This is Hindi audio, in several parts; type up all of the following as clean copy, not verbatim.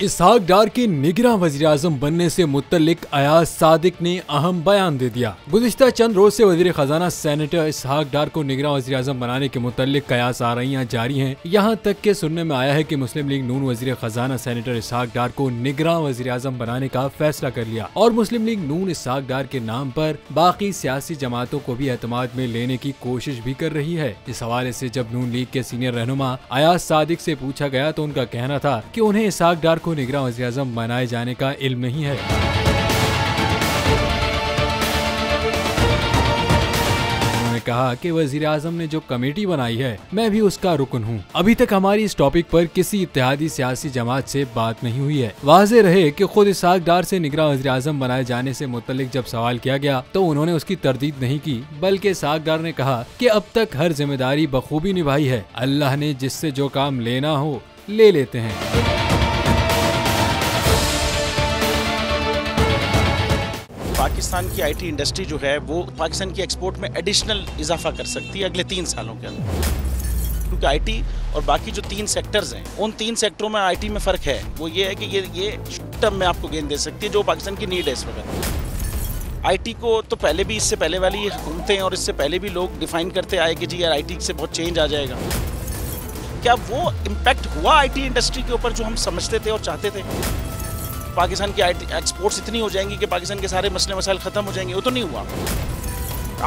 इसहाक डार के निगरां वज़ीर-ए-आज़म बनने से मुत्तल्लिक अयाज सादिक ने अहम बयान दे दिया। गुज़िश्ता चंद रोज से वज़ीर खजाना सेनेटर इसहाक डार को निगरां वज़ीर-ए-आज़म बनाने के मुत्तल्लिक कयास आराइयां जारी हैं। यहाँ तक के सुनने में आया है कि मुस्लिम लीग नून वज़ीर खजाना सेनेटर इसहाक डार को निगरां वज़ीर-ए-आज़म बनाने का फैसला कर लिया और मुस्लिम लीग नून इसहाक डार के नाम पर बाकी सियासी जमातों को भी एतमाद में लेने की कोशिश भी कर रही है। इस हवाले से जब नून लीग के सीनियर रहनुमा अयाज सादिक से पूछा गया तो उनका कहना था कि उन्हें इसहाक डार को निगरां वज़ीर-ए-आज़म बनाए जाने का इल्म नहीं है। उन्होंने कहा कि वज़ीर-ए-आज़म ने जो कमेटी बनाई है मैं भी उसका रुकन हूँ। अभी तक हमारी इस टॉपिक पर किसी इत्तेहादी सियासी जमात से बात नहीं हुई है। वाज़ेह रहे कि खुद इसहाक डार से निगरां वज़ीर-ए-आज़म बनाए जाने से मुतल्लिक जब सवाल किया गया तो उन्होंने उसकी तरदीद नहीं की, बल्कि इसहाक डार ने कहा कि अब तक हर जिम्मेदारी बखूबी निभाई है। अल्लाह ने जिससे जो काम लेना हो ले लेते हैं। पाकिस्तान की आईटी इंडस्ट्री जो है वो पाकिस्तान की एक्सपोर्ट में एडिशनल इजाफा कर सकती है अगले 3 सालों के अंदर, क्योंकि आईटी और बाकी जो 3 सेक्टर्स हैं उन 3 सेक्टरों में आईटी में फ़र्क है। वो ये है कि ये टर्म में आपको गेन दे सकती है जो पाकिस्तान की नीड है इस वक्त। आईटी को तो पहले भी, इससे पहले वाली हुकूमतें और इससे पहले भी लोग डिफाइन करते आए कि जी यार आईटी से बहुत चेंज आ जाएगा। क्या वो इम्पैक्ट हुआ आईटी इंडस्ट्री के ऊपर जो हम समझते थे और चाहते थे? पाकिस्तान की आईटी एक्सपोर्ट्स इतनी हो जाएंगी कि पाकिस्तान के सारे मसले मसाइल ख़त्म हो जाएंगे? वो तो नहीं हुआ।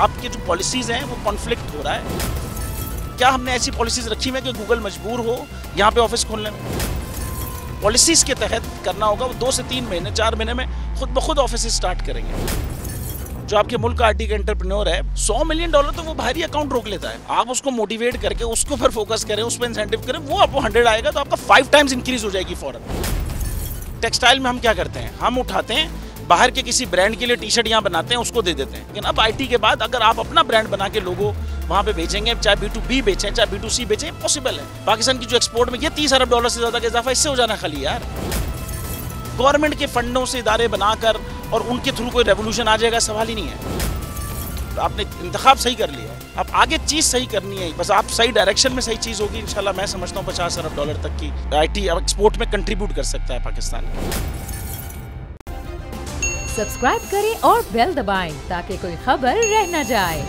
आपकी जो पॉलिसीज़ हैं वो कॉन्फ्लिक्ट हो रहा है। क्या हमने ऐसी पॉलिसीज़ रखी हुई है कि गूगल मजबूर हो यहाँ पे ऑफिस खोलने में? पॉलिसीज़ के तहत करना होगा। वो 2 से 3 महीने 4 महीने में खुद ब खुद ऑफिस स्टार्ट करेंगे। जो आपके मुल्क का आईटी का एंटरप्रेन्योर है, $100 मिलियन तो वो बाहरी अकाउंट रोक लेता है। आप उसको मोटिवेट करके उसको पर फोकस करें, उस पर इंसेंटिव करें, वो आपको 100 आएगा तो आपका 5 टाइम्स इंक्रीज हो जाएगी फौरन। टेक्सटाइल में हम क्या करते हैं, हम उठाते हैं बाहर के किसी ब्रांड के लिए टी शर्ट यहाँ बनाते हैं, उसको दे देते हैं। लेकिन अब आईटी के बाद अगर आप अपना ब्रांड बना के लोगो वहाँ पे बेचेंगे, चाहे B2B बेचें चाहे B2C बेचें, पॉसिबल है। पाकिस्तान की जो एक्सपोर्ट में ये $30 अरब से ज़्यादा का इजाफा इससे हो जाना खाली यार। गवर्नमेंट के फंडों से इदारे बनाकर और उनके थ्रू कोई रेवोल्यूशन आ जाएगा, सवाल ही नहीं है। आपने इंतखाब सही कर लिया है, अब आगे चीज़ सही करनी है। बस आप सही डायरेक्शन में सही चीज़ होगी इंशाल्लाह। मैं समझता हूँ $50 अरब तक की आईटी एक्सपोर्ट में कंट्रीब्यूट कर सकता है पाकिस्तान। सब्सक्राइब करें और बेल दबाएं ताकि कोई खबर रह न जाए।